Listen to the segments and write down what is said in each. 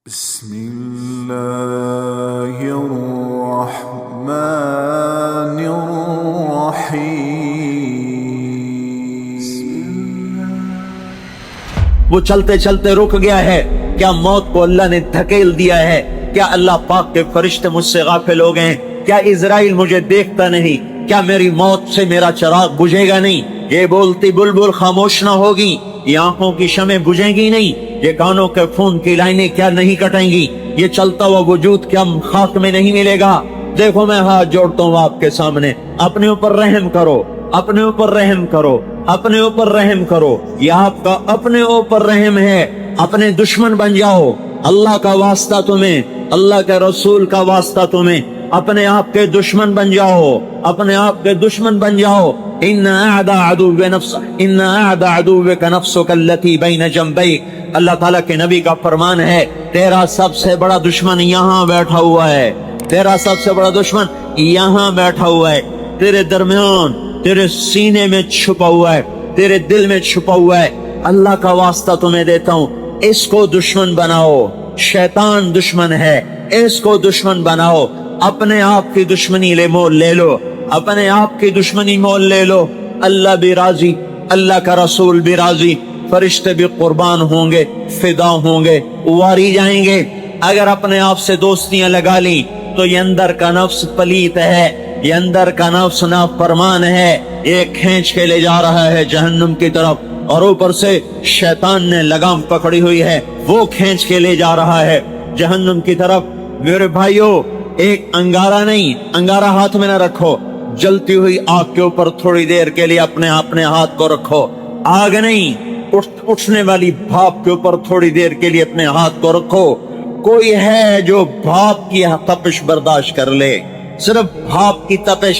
بسم الله الرحمن الرحيم. وہ چلتے چلتے رک گیا ہے. کیا موت کو اللہ نے دھکیل دیا ہے؟ کیا اللہ پاک کے فرشتے مجھ سے غافل ہو گئے ہیں؟ کیا اسرائیل مجھے دیکھتا نہیں؟ کیا میری موت سے میرا چراغ بجھے گا نہیں؟ یہ بولتی بلبل خاموش نہ ہوگی، یہ آنکھوں کی شمع بجھیں گی نہیں، یہ کانوں کے خون کی لائنیں کیا نہیں کٹیں گی؟ یہ چلتا ہوا وجود کیا خاک میں نہیں ملے گا؟ دیکھو میں ہاتھ جوڑتا ہوں آپ کے سامنے، اپنے اوپر رحم کرو، اپنے اوپر رحم کرو، اپنے اوپر رحم کرو. یہ آپ کا اپنے اوپر رحم ہے. اپنے دشمن بن جاؤ. اللہ کا واسطہ تمہیں، اللہ کے رسول کا واسطہ تمہیں. اپنے آپ کے دشمن بن جاؤ، اپنے آپ کے دشمن بن جاؤ. ان اعداء عدوك نفسك التي بين جنبيك. اللہ تعالیٰ کے نبی کا فرمان ہے، تیرا سب سے بڑا دشمن یہاں بیٹھا ہوا ہے، تیرا سب سے بڑا دشمن یہاں بیٹھا ہوا ہے، تیرے درمیان، تیرے سینے میں چھپا ہوا ہے، تیرے دل میں چھپا ہوا ہے. اللہ کا واسطہ تمہیں دیتا ہوں، اس کو دشمن بناؤ. شیطان دشمن ہے، اس کو دشمن بناؤ. اپنے آپ کی دشمنی مول لے لو، اپنے آپ کی دشمنی مول لے لو. اللہ بھی راضی، اللہ کا رسول بھی راضی، فرشتے بھی قربان ہوں گے، فدا ہوں گے، واری جائیں گے. اگر اپنے آپ سے دوستیاں لگا لی تو یہ اندر کا نفس پلیت ہے، یہ اندر کا نفس نافرمان ہے، یہ کھینچ کے لے جا رہا ہے جہنم کی طرف. اور اوپر سے شیطان نے لگام پکڑی ہوئی ہے، وہ کھینچ کے لے جا رہا ہے جہنم کی طرف. میرے بھائیو، ایک انگارہ نہیں، انگارہ ہاتھ میں نہ رکھو. جلتی ہوئی آگ کے اوپر تھوڑی دیر کے لیے اپنے ہاتھ کو رکھو. آگ نہیں، اٹھنے والی بھاپ کے اوپر تھوڑی دیر کے لیے اپنے ہاتھ کو رکھو. کوئی ہے جو بھاپ کی تپش برداشت کر لے؟ صرف بھاپ کی تپش.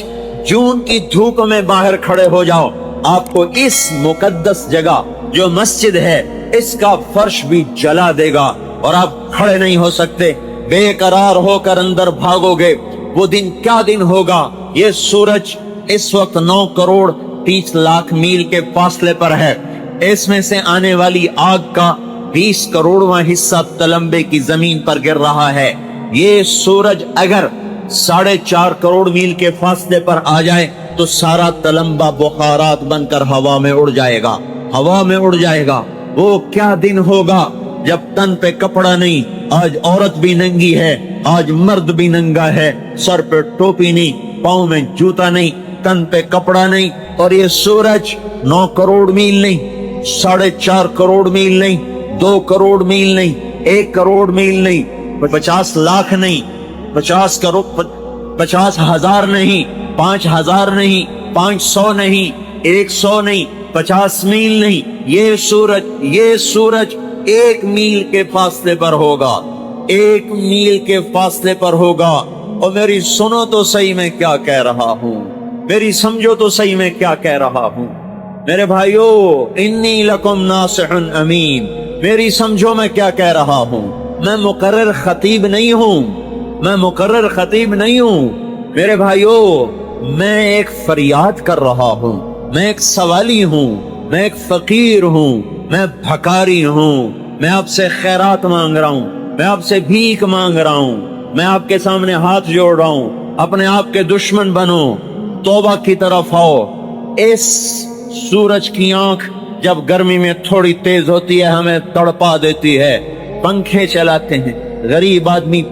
جون کی دھوپ میں باہر کھڑے ہو جاؤ، آپ کو اس مقدس جگہ جو مسجد ہے اس کا فرش بھی جلا دے گا اور آپ کھڑے نہیں ہو سکتے، بے قرار ہو کر اندر بھاگو گے. وہ دن کیا دن ہوگا؟ یہ سورج اس وقت 9,30,00,000 میل کے فاصلے پر ہے. اس میں سے آنے والی آگ کا 20 کروڑواں حصہ تلمبے کی زمین پر گر رہا ہے. یہ سورج اگر 4.5 کروڑ میل کے فاصلے پر آ جائے تو سارا تلمبہ بخارات بن کر ہوا میں اڑ جائے گا، ہوا میں اڑ جائے گا. وہ کیا دن ہوگا جب تن پہ کپڑا نہیں. آج عورت بھی ننگی ہے، آج مرد بھی ننگا ہے، سر پہ ٹوپی نہیں، پاؤں میں جوتا نہیں، تن پہ کپڑا نہیں. اور یہ سورج 9 کروڑ میل نہیں، 4.5 کروڑ میل نہیں، 2 کروڑ میل نہیں، 1 کروڑ میل نہیں، 50 لاکھ نہیں، 50,000 نہیں، 5,000 نہیں، 500 نہیں، 100 نہیں، 50 میل نہیں. یہ سورج 1 میل کے فاصلے پر ہوگا، 1 میل کے فاصلے پر ہوگا. اور میری سنو تو صحیح میں کیا کہہ رہا ہوں، میری سمجھو تو صحیح میں کیا کہہ رہا ہوں. میرے بھائیو، انی لکم ناصح امین. میری سمجھو میں کیا کہہ رہا ہوں. میں مقرر خطیب نہیں ہوں، میں مقرر خطیب نہیں ہوں. میرے بھائیو، میں ایک فریاد کر رہا ہوں، میں ایک سوالی ہوں، میں ایک فقیر ہوں، میں بھکاری ہوں. میں آپ سے خیرات مانگ رہا ہوں، میں آپ سے بھیک مانگ رہا ہوں، میں آپ کے سامنے ہاتھ جوڑ رہا ہوں. اپنے آپ کے دشمن بنو، توبہ کی طرف آؤ. اس سورج کی آنکھ جب گرمی میں تھوڑی تیز ہوتی ہے ہمیں تڑپا دیتی ہے. پنکھے چلاتے ہیں، غریب آدمی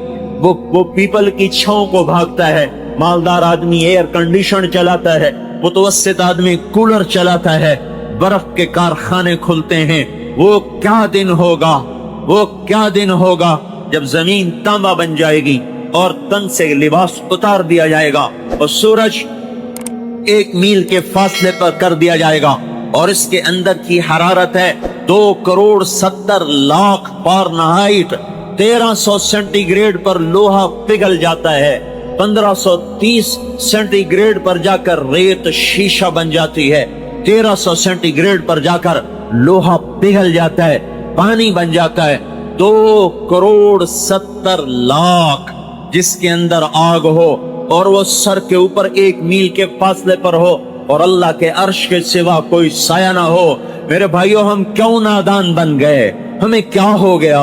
وہ پیپل کی چھاؤں کو بھاگتا ہے، مالدار آدمی ایئر کنڈیشن چلاتا ہے، متوسط آدمی کولر چلاتا ہے، برف کے کارخانے کھلتے ہیں. وہ کیا دن ہوگا، وہ کیا دن ہوگا جب زمین تانبا بن جائے گی اور تن سے لباس اتار دیا جائے گا اور سورج 1 میل کے فاصلے پر کر دیا جائے گا. اور اس کے اندر کی حرارت ہے 2,70,00,000 فارنہائٹ. 1300 سینٹی گریڈ پر لوہا پگھل جاتا ہے، 1530 سینٹی گریڈ پر جا کر ریت شیشہ بن جاتی ہے، 1300 سینٹی گریڈ پر جا کر لوہا پگھل جاتا ہے، پانی بن جاتا ہے. 2,70,00,000 جس کے اندر آگ ہو اور وہ سر کے اوپر 1 میل کے فاصلے پر ہو اور اللہ کے عرش کے سوا کوئی سایہ نہ ہو. میرے بھائیو، ہم کیوں نادان بن گئے؟ ہمیں کیا ہو گیا؟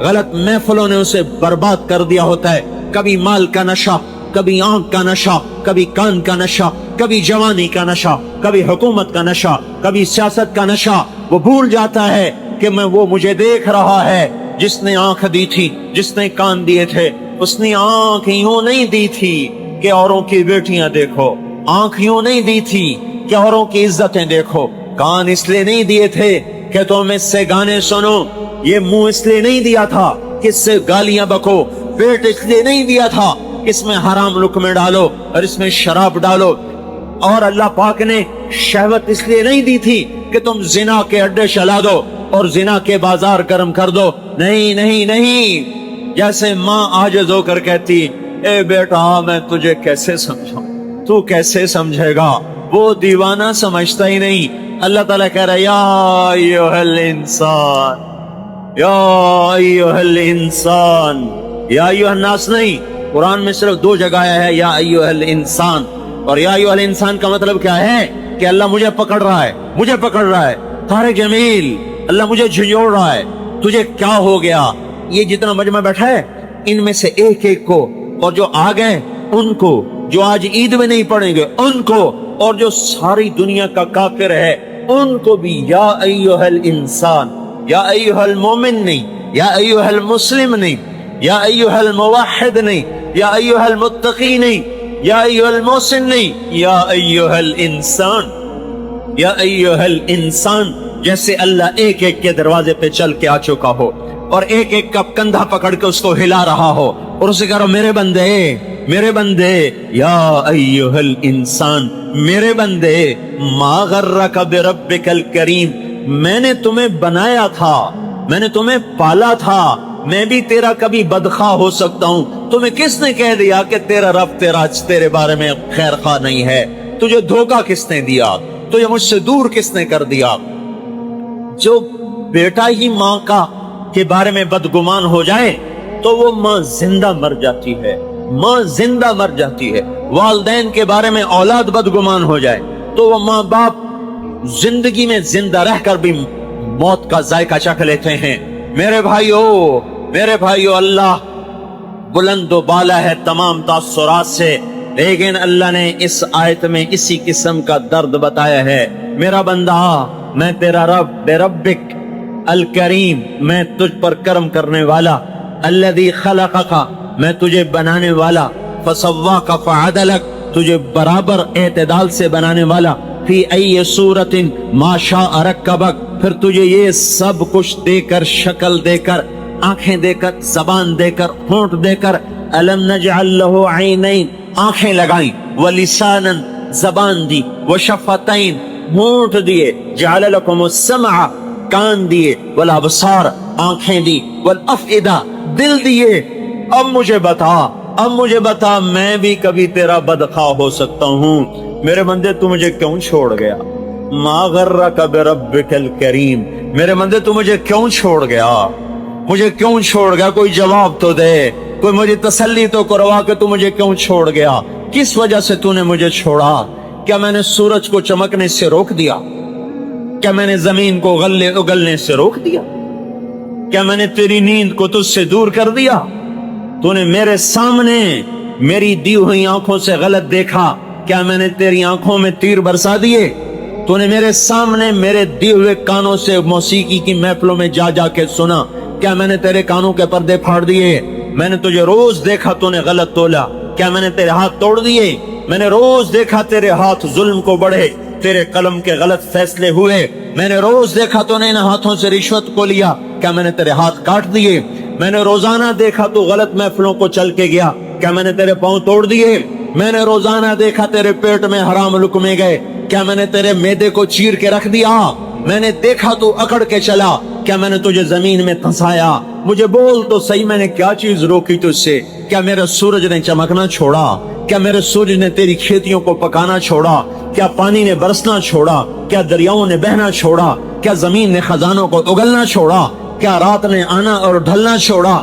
غلط محفلوں نے اسے برباد کر دیا ہوتا ہے. کبھی مال کا نشہ, کبھی آنکھ کا نشہ, کبھی کان کا نشہ, کبھی جوانی کا نشہ, کبھی حکومت کا نشہ, کبھی سیاست کا نشہ. وہ بھول جاتا ہے کہ وہ مجھے دیکھ رہا ہے. جس نے آنکھ دی تھی, جس نے کان دیے تھے, اس نے آنکھ یوں نہیں دی تھی کہ اوروں کی بیٹیاں دیکھو, آنکھ یوں نہیں دی تھی کہ اوروں کی عزتیں دیکھو, کان اس لیے نہیں دیے تھے کہ تم اس سے گانے سنو, یہ منہ اس لیے نہیں دیا تھا کہ اس سے گالیاں بکو, پیٹ اس لیے نہیں دیا تھا اس میں حرام لقمے ڈالو اور اس میں شراب ڈالو, اور اللہ پاک نے شہوت اس لیے نہیں دی تھی کہ تم زنا کے اڈے چلا دو اور زنا کے بازار گرم کر دو. نہیں نہیں نہیں, جیسے ماں عاجز ہو کر کہتی اے بیٹا میں تجھے کیسے سمجھاؤں, تو کیسے سمجھے گا, وہ دیوانہ سمجھتا ہی نہیں. اللہ تعالیٰ کہہ رہا ہے یا ایھا الانسان, یا ایھا الانسان, یا ایھا الناس نہیں, قرآن میں صرف 2 جگہ آیا ہے یا ایھا الانسان. اور یا ایھا الانسان کا مطلب کیا ہے کہ اللہ مجھے پکڑ رہا ہے, مجھے پکڑ رہا ہے. طارق جمیل, اللہ مجھے جھنجھوڑ رہا ہے, تجھے کیا ہو گیا. یہ جتنا مجمع بیٹھا ہے ان میں سے ایک ایک کو, اور جو آ گئے ان کو, جو آج عید میں نہیں پڑھیں گے ان کو, اور جو ساری دنیا کا کافر ہے ان کو بھی یا ایھا الانسان, یا ایھا المومن نہیں, یا ایھا المسلم نہیں, یا ایھا الموحد نہیں, یا ایھا المتقی نہیں, یا ایھا المحسن نہیں, یا ایھا الانسان, یا ایھا الانسان. جیسے اللہ ایک ایک کے دروازے پہ چل کے آ چکا ہو اور ایک ایک کا کندھا پکڑ کے اس کو ہلا رہا ہو اور اسے کہہ رہا میرے بندے, میرے بندے, یا ایھا الانسان, میرے بندے, ما غرک بربک الکریم, میں نے تمہیں بنایا تھا, میں نے تمہیں پالا تھا, میں بھی تیرا کبھی بدخواہ ہو سکتا ہوں. تمہیں کس نے کہہ دیا کہ تیرا رب تیرے بارے میں خیر خواہ نہیں ہے؟ تجھے دھوکہ کس نے دیا؟ تجھے مجھ سے دور کس نے کر دیا؟ جو بیٹا ہی ماں کا کے بارے میں بدگمان ہو جائے تو وہ ماں زندہ مر جاتی ہے, ماں زندہ مر جاتی ہے. والدین کے بارے میں اولاد بدگمان ہو جائے تو وہ ماں باپ زندگی میں زندہ رہ کر بھی موت کا ذائقہ چکھ لیتے ہیں. میرے بھائیو, اللہ بلند و بالا ہے تمام تاثرات سے, لیکن اللہ نے اس آیت میں اسی قسم کا درد بتایا ہے. میرا بندہ, میں تیرا رب, بے ربک الکریم, میں تجھ پر کرم کرنے والا, الذی خلقک, میں تجھے بنانے والا, فسواک فعدلک, تجھے برابر اعتدال سے بنانے والا, فی ای صورت ما شاء رکبک, پھر تجھے یہ سب کچھ دے کر, شکل دے کر, آنکھیں دے کر, زبان دے کر, ہونٹ دے کر, الم نجعل لہ عینین, آنکھیں لگائیں, ولسانا, زبان دی, وشفتین, ہونٹ دیے, جعل لکم السمع, کان دیے, والابصار, آنکھیں دی, والافئدہ, دل دیے. اب مجھے بتا میں بھی کبھی تیرا بدخواہ ہو سکتا ہوں. میرے بندے تو مجھے کیوں چھوڑ گیا؟ ما غرک بربک الکریم, میرے بندے تو مجھے کیوں چھوڑ گیا؟ مجھے کیوں چھوڑ گیا؟ کوئی جواب تو دے, کوئی مجھے تسلی تو کروا کہ تو مجھے کیوں چھوڑ گیا؟ کس وجہ سے تو نے مجھے چھوڑا؟ کیا میں نے سورج کو چمکنے سے روک دیا؟ کیا میں نے زمین کو اگلنے سے روک دیا؟ کیا میں نے تیری نیند کو تجھ سے دور کر دیا؟ تو نے میرے سامنے میری دی ہوئی آنکھوں سے غلط دیکھا, کیا میں نے تیری آنکھوں میں تیر برسا دیے؟ تو نے میرے سامنے میرے دی ہوئے کانوں سے موسیقی کی محفلوں میں جا جا کے سنا, کیا میں نے تیرے کانوں کے پردے پھاڑ دیے؟ میں نے تجھے روز دیکھا تو نے غلط تولا, کیا میں نے تیرے ہاتھ توڑ دیے؟ میں نے روز دیکھا تیرے ہاتھ ظلم کو بڑھے, تیرے قلم کے غلط فیصلے ہوئے. میں نے روز دیکھا تو نے ان ہاتھوں سے رشوت کو لیا, کیا میں نے تیرے ہاتھ کاٹ دیے؟ میں نے روزانہ دیکھا تو غلط محفلوں کو چل کے گیا, کیا میں نے تیرے پاؤں توڑ دیے؟ میں نے روزانہ دیکھا تیرے پیٹ میں حرام لقمے گئے, کیا میں نے تیرے معدے کو چیر کے رکھ دیا؟ میں نے دیکھا تو اکڑ کے چلا, کیا میں نے تجھے زمین میں پھنسایا؟ مجھے بول تو صحیح, میں نے کیا چیز روکی تجھ سے؟ کیا میرے سورج نے چمکنا چھوڑا؟ کیا میرے سورج نے تیری کھیتیوں کو پکانا چھوڑا؟ کیا پانی نے برسنا چھوڑا؟ کیا دریاؤں نے بہنا چھوڑا؟ کیا زمین نے خزانوں کو اگلنا چھوڑا؟ کیا رات نے آنا اور ڈھلنا چھوڑا؟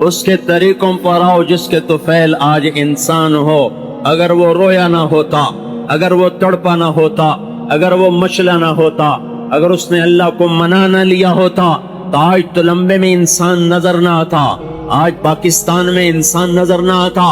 اس کے طریقوں پر آؤ جس کے طفیل آج انسان ہو. اگر وہ رویا نہ ہوتا، اگر وہ تڑپا نہ ہوتا، اگر وہ مچلا نہ ہوتا، اگر اس نے اللہ کو منا نہ لیا ہوتا تو آج تو لمبے میں انسان نظر نہ آتا، آج پاکستان میں انسان نظر نہ آتا،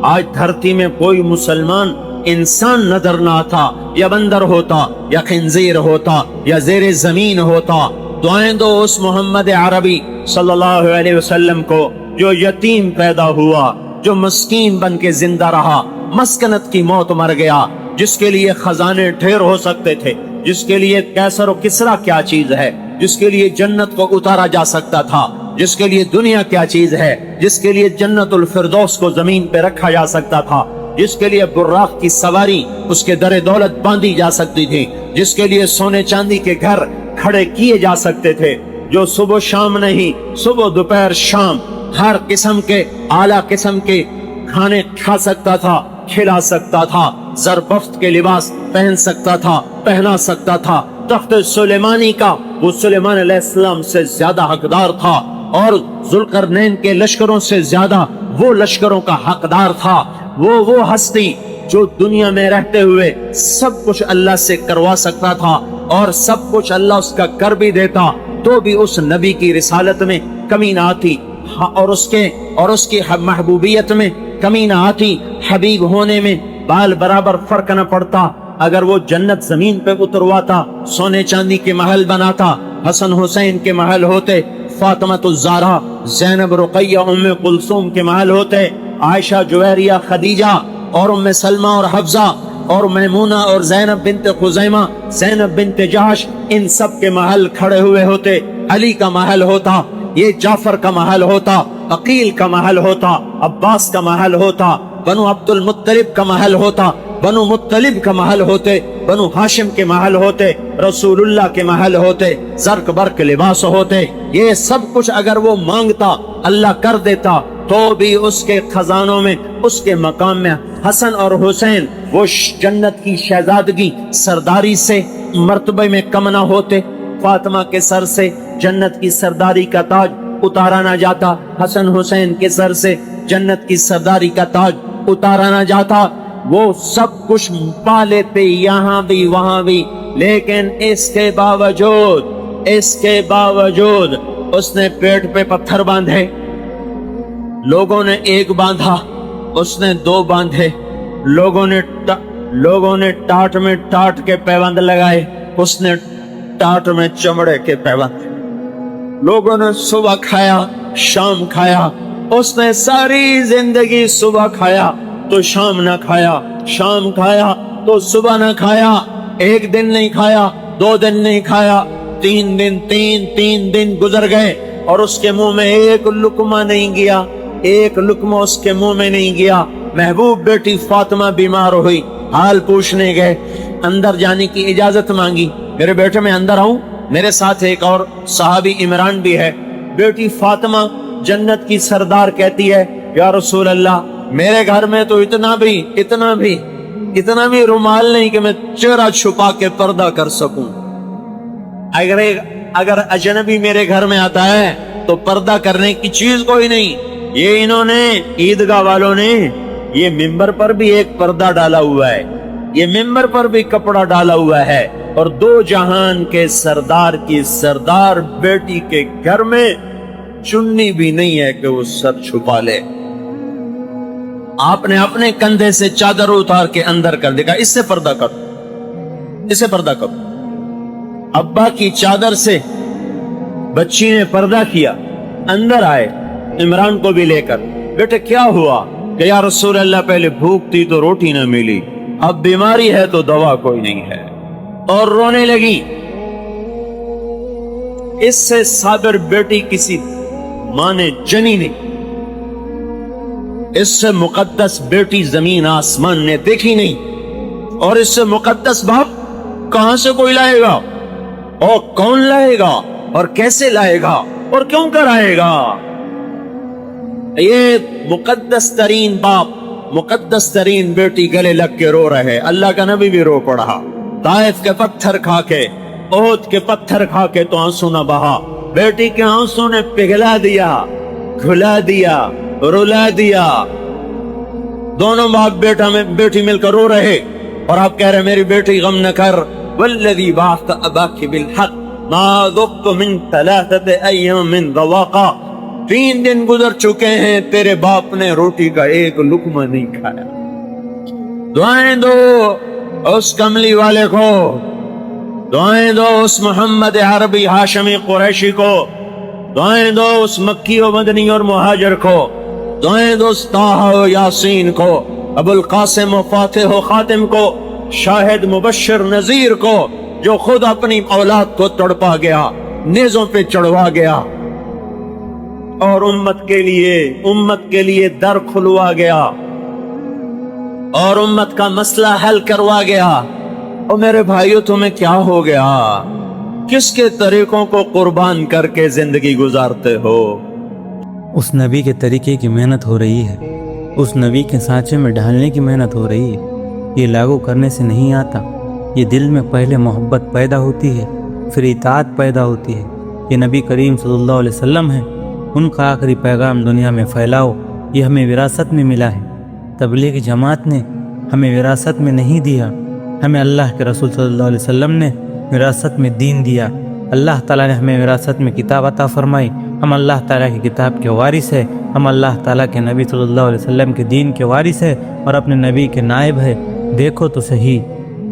آج دھرتی میں کوئی مسلمان انسان نظر نہ آتا. یا بندر ہوتا، یا خنزیر ہوتا، یا زیر زمین ہوتا. دعائیں دو اس محمد عربی صلی اللہ علیہ وسلم کو جو یتیم پیدا ہوا، جو مسکین بن کے زندہ رہا، مسکنت کی موت مر گیا، جس کے لیے خزانے ڈھیر ہو سکتے تھے، جس کے لیے کیسر و کسرا کیا چیز ہے، جس کے لیے جنت کو اتارا جا سکتا تھا، جس کے لیے دنیا کیا چیز ہے، جس کے لیے جنت الفردوس کو زمین پہ رکھا جا سکتا تھا، جس کے لیے براق کی سواری اس کے در دولت باندھی جا سکتی تھی، جس کے لیے سونے چاندی کے گھر کھڑے کیے جا سکتے تھے، جو صبح شام نہیں، صبح دوپہر شام ہر قسم کے اعلیٰ قسم کے کھانے کھا سکتا تھا، کھلا سکتا تھا، زربفت کے لباس پہن سکتا تھا، پہنا سکتا تھا. تخت سلیمانی کا وہ سلیمان علیہ السلام سے زیادہ حقدار تھا، اور ذوالقرنین کے لشکروں سے زیادہ وہ لشکروں کا حقدار تھا. وہ ہستی جو دنیا میں رہتے ہوئے سب کچھ اللہ سے کروا سکتا تھا، اور سب کچھ اللہ اس کا کر بھی دیتا تو بھی اس نبی کی رسالت میں کمی نہ آتی، اور اس کی محبوبیت میں کمی نہ آتی، حبیب ہونے میں بال برابر فرق نہ پڑتا. اگر وہ جنت زمین پہ اترواتا، سونے چاندی کے محل بناتا، حسن حسین کے محل ہوتے، فاطمہ الزہرا، زینب، رقیہ، ام کلثوم کے محل ہوتے، عائشہ، جویریہ، خدیجہ اور ام سلمہ اور حفصہ اور میمونہ اور زینب بنت خزیمہ، زینب بنت جحش، ان سب کے محل کھڑے ہوئے ہوتے. علی کا محل ہوتا، یہ جعفر کا محل ہوتا، عقیل کا محل ہوتا، عباس کا محل ہوتا، بنو عبد المطلب کا محل ہوتا، بنو مطلب کا محل ہوتے، بنو ہاشم کے محل ہوتے، رسول اللہ کے محل ہوتے، زرق برق لباس ہوتے. یہ سب کچھ اگر وہ مانگتا اللہ کر دیتا تو بھی اس کے خزانوں میں، اس کے مقام میں حسن اور حسین وہ جنت کی شہزادگی سرداری سے مرتبے میں کم نہ ہوتے. فاطمہ کے سر سے جنت کی سرداری کا تاج اتارا نہ جاتا، حسن حسین کے سر سے جنت کی سرداری کا تاج اتارا نہ جاتا. وہ سب کچھ پا لیتے یہاں بھی وہاں بھی، لیکن اس کے باوجود اس نے پیٹ پہ پتھر باندھے. لوگوں نے ایک باندھا، اس نے دو باندھے. لوگوں نے ٹاٹ میں ٹاٹ کے پیوند لگائے، اس نے ٹاٹ میں چمڑے کے پیوند. لوگوں نے صبح کھایا، شام کھایا، اس نے ساری زندگی صبح کھایا تو شام نہ کھایا، شام کھایا تو صبح نہ کھایا. ایک دن نہیں کھایا، دو دن نہیں کھایا، تین دن گزر گئے اور اس کے منہ میں ایک لقمہ نہیں گیا، ایک لقمہ اس کے منہ میں نہیں گیا. محبوب بیٹی فاطمہ بیمار ہوئی، حال پوچھنے گئے، اندر جانے کی اجازت مانگی. میرے بیٹے میں اندر آؤں؟ میرے ساتھ ایک اور صحابی عمران بھی ہے. بیٹی فاطمہ جنت کی سردار کہتی ہے، یا رسول اللہ میرے گھر میں تو اتنا بھی رومال نہیں کہ میں چہرہ چھپا کے پردہ کر سکوں. اگر اجنبی میرے گھر میں آتا ہے تو پردہ کرنے کی چیز کوئی نہیں. یہ انہوں نے عیدگاہ والوں نے یہ ممبر پر بھی ایک پردہ ڈالا ہوا ہے، یہ ممبر پر بھی کپڑا ڈالا ہوا ہے، اور دو جہان کے سردار کی سردار بیٹی کے گھر میں چننی بھی نہیں ہے کہ وہ سر چھپا لے. آپ نے اپنے کندھے سے چادر اتار کے اندر کر دیکھا، اس سے پردہ کرو. ابا کی چادر سے بچی نے پردہ کیا، اندر آئے عمران کو بھی لے کر. بیٹے کیا ہوا؟ کہ یا رسول اللہ پہلے بھوک تھی تو روٹی نہ ملی، اب بیماری ہے تو دوا کوئی نہیں ہے، اور رونے لگی. اس سے صابر بیٹی کسی ماں نے جنی نہیں، اس سے مقدس بیٹی زمین آسمان نے دیکھی نہیں، اور اس سے مقدس باپ کہاں سے کوئی لائے گا، اور کون لائے گا، اور کیسے لائے گا، اور کیوں کرائے گا؟ یہ مقدس ترین باپ، مقدس ترین بیٹی گلے لگ کے رو رہے. اللہ کا نبی بھی رو پڑا. طائف کے پتھر کھا کے، احد کے پتھر کھا کے تو آنسو نہ بہا، بیٹی کے آنسو نے پگھلا دیا. گھلا دیا، رلا دیا۔ دونوں باپ بیٹا میں بیٹی مل کر رو رہے اور آپ کہہ رہے میری بیٹی غم نہ کر، والذی بعث اباک بالحق ما ذقت من 3 ایام ذواقا، 3 دن گزر چکے ہیں تیرے باپ نے روٹی کا ایک لقمہ نہیں کھایا۔ دعائیں دو اس کملی والے کو، دعائیں دو اس محمد عربی ہاشمی قریشی کو، دعائیں دو اس مکی و مدنی اور مہاجر کو، دعائیں دو اس طٰہٰ و یاسین کو، ابو القاسم و فاتح و خاتم کو، شاہد مبشر نذیر کو، جو خود اپنی اولاد کو تڑپا گیا، نیزوں پہ چڑھوا گیا اور امت کے لیے در کھلوا گیا اور امت کا مسئلہ حل کروا گیا۔ اور میرے بھائیو تمہیں کیا ہو گیا؟ کس کے طریقوں کو قربان کر کے زندگی گزارتے ہو؟ اس نبی کے طریقے کی محنت ہو رہی ہے، اس نبی کے سانچے میں ڈھالنے کی محنت ہو رہی ہے۔ یہ لاگو کرنے سے نہیں آتا، یہ دل میں پہلے محبت پیدا ہوتی ہے، پھر اطاعت پیدا ہوتی ہے۔ یہ نبی کریم صلی اللہ علیہ وسلم ہیں، ان کا آخری پیغام دنیا میں پھیلاؤ، یہ ہمیں وراثت میں ملا ہے۔ تبلیغ جماعت نے ہمیں وراثت میں نہیں دیا، ہمیں اللہ کے رسول صلی اللہ علیہ وسلم نے وراثت میں دین دیا۔ اللہ تعالیٰ نے ہمیں وراثت میں کتاب عطا فرمائی، ہم اللہ تعالیٰ کی کتاب کے وارث ہیں، ہم اللہ تعالیٰ کے نبی صلی اللہ علیہ وسلم کے دین کے وارث ہیں اور اپنے نبی کے نائب ہیں۔ دیکھو تو صحیح،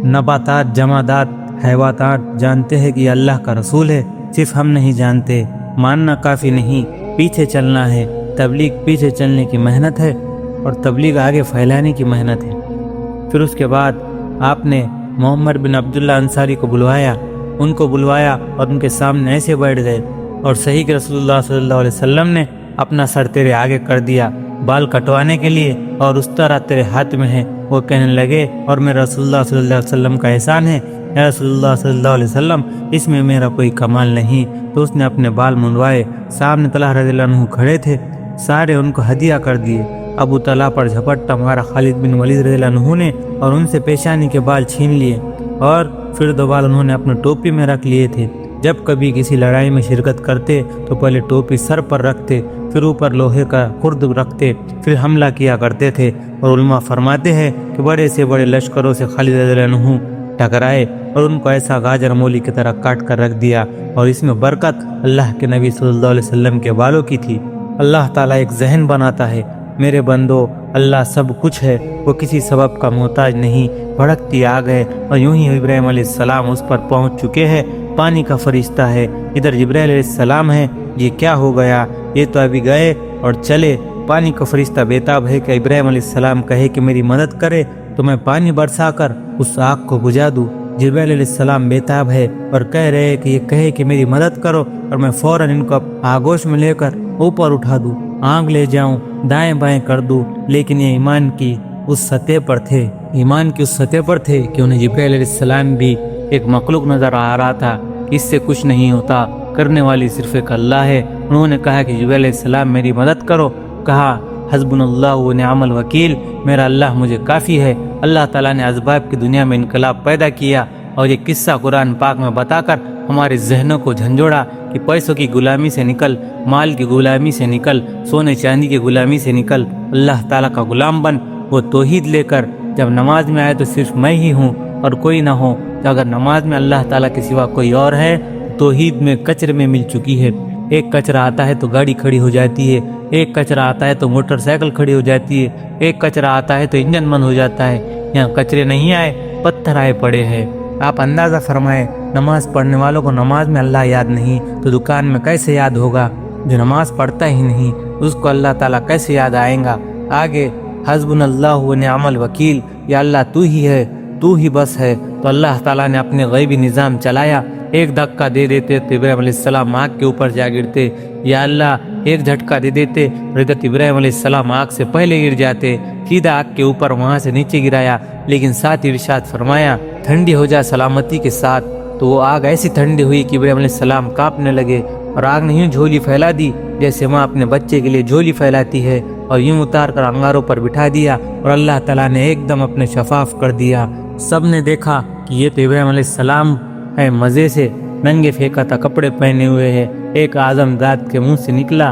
نباتات، جمادات، حیوانات جانتے ہیں کہ یہ اللہ کا رسول ہے، صرف ہم نہیں جانتے۔ ماننا کافی نہیں، پیچھے چلنا ہے۔ تبلیغ پیچھے چلنے کی محنت ہے اور تبلیغ آگے پھیلانے کی محنت ہے۔ پھر اس کے بعد آپ نے محمد بن عبداللہ انصاری کو بلوایا، ان کو بلوایا اور ان کے سامنے ایسے بیٹھ گئے اور صحیح کہ رسول اللہ صلی اللہ علیہ وسلم نے اپنا سر تیرے آگے کر دیا بال کٹوانے کے لیے، اور اس طرح تیرے ہاتھ میں ہے۔ وہ کہنے لگے اور میرا رسول اللہ صلی اللہ علیہ وسلم کا احسان ہے یا رسول اللہ صلی اللہ علیہ وسلم، اس میں میرا کوئی کمال نہیں۔ تو اس نے اپنے بال منڈوائے، سامنے طلحہ رضی اللہ عنہ کھڑے تھے، سارے ان کو ہدیہ کر دیے۔ ابو طلحہ پر جھپٹا مارا خالد بن ولید رضی اللہ عنہ نے اور ان سے پیشانی کے بال چھین لیے، اور پھر 2 بال انہوں نے اپنے ٹوپی میں رکھ لیے تھے۔ جب کبھی کسی لڑائی میں شرکت کرتے تو پہلے ٹوپی سر پر رکھتے، پھر اوپر لوہے کا خرد رکھتے، پھر حملہ کیا کرتے تھے۔ اور علماء فرماتے ہیں کہ بڑے سے بڑے لشکروں سے خالد رضی اللہ عنہ ٹکرائے اور ان کو ایسا گاجر مولی کی طرح کاٹ کر رکھ دیا، اور اس میں برکت اللہ کے نبی صلی اللہ علیہ وسلم کے بالوں کی تھی۔ اللہ تعالیٰ ایک ذہن بناتا ہے، میرے بندو اللہ سب کچھ ہے، وہ کسی سبب کا محتاج نہیں۔ بھڑکتی آگ ہے اور یوں ہی ابراہیم علیہ السلام اس پر پہنچ چکے ہیں، پانی کا فرشتہ ہے، ادھر جبرائیل علیہ السلام ہے۔ یہ کیا ہو گیا؟ یہ تو ابھی گئے اور چلے۔ پانی کا فرشتہ بیتاب ہے کہ ابراہیم علیہ السلام کہے کہ میری مدد کرے تو میں پانی برسا کر اس آگ کو بجھا دوں۔ جبرائیل علیہ السلام بیتاب ہے اور کہہ رہے کہ یہ کہے کہ میری مدد کرو اور میں فوراً ان کو آگوش میں لے کر اوپر اٹھا دوں، آگ لے جاؤں، دائیں بائیں کر دوں۔ لیکن یہ ایمان کی اس سطح پر تھے، کہ انہیں جبرائیل علیہ السلام بھی ایک مخلوق نظر آ رہا تھا کہ اس سے کچھ نہیں ہوتا، کرنے والی صرف ایک اللہ ہے۔ انہوں نے کہا کہ جبرائیل علیہ السلام میری مدد کرو، کہا حسبنا اللہ و نعم الوکیل، میرا اللہ مجھے کافی ہے۔ اللہ تعالیٰ نے اسباب کی دنیا میں انقلاب پیدا کیا، اور یہ قصہ قرآن پاک میں بتا کر ہمارے ذہنوں کو جھنجھوڑا کہ پیسوں کی غلامی سے نکل، مال کی غلامی سے نکل، سونے چاندی کی غلامی سے نکل، اللہ تعالیٰ کا غلام بن۔ وہ توحید لے کر جب نماز میں آئے تو صرف میں ہی ہوں اور کوئی نہ ہو، تو اگر نماز میں اللہ تعالیٰ کے سوا کوئی اور ہے، توحید میں کچرے میں مل چکی ہے۔ ایک کچرا آتا ہے تو گاڑی کھڑی ہو جاتی ہے، ایک کچرا آتا ہے تو موٹر سائیکل کھڑی ہو جاتی ہے، ایک کچرا آتا ہے تو انجن بند ہو جاتا ہے۔ یہاں کچرے نہیں آئے، پتھر آئے پڑے ہیں۔ آپ اندازہ فرمائیں، نماز پڑھنے والوں کو نماز میں اللہ یاد نہیں تو دکان میں کیسے یاد ہوگا؟ جو نماز پڑھتا ہی نہیں اس کو اللہ تعالیٰ کیسے یاد آئیں گا؟ آگے حسبنا اللہ و نعم الوکیل، یا اللہ تو ہی ہے، تو ہی بس ہے۔ تو اللہ تعالیٰ نے اپنے غیبی نظام چلایا، ایک دھکا دے دیتے تو ابراہیم علیہ السلام آگ کے اوپر جا گرتے، یا اللہ ایک جھٹکا دے دیتے حضرت ابراہیم علیہ السلام آگ سے پہلے گر جاتے، سیدھا آگ کے اوپر وہاں سے نیچے گرایا، لیکن ساتھ ہی ارشاد فرمایا ٹھنڈی ہو جا سلامتی کے ساتھ۔ تو وہ آگ ایسی ٹھنڈی ہوئی کہ ابراہیم علیہ السلام کانپنے لگے، اور آگ نے یوں جھولی پھیلا دی جیسے ماں اپنے بچے کے لیے جھولی پھیلاتی ہے، اور یوں اتار کر انگاروں پر بٹھا دیا، اور اللہ تعالیٰ نے ایک دم اپنے شفاف کر دیا۔ سب نے دیکھا کہ یہ تو ابراہیم علیہ السلام ہے، مزے سے ننگے پھینکا تھا، کپڑے پہنے ہوئے ہے۔ ایک اعظم ذات کے منہ سے نکلا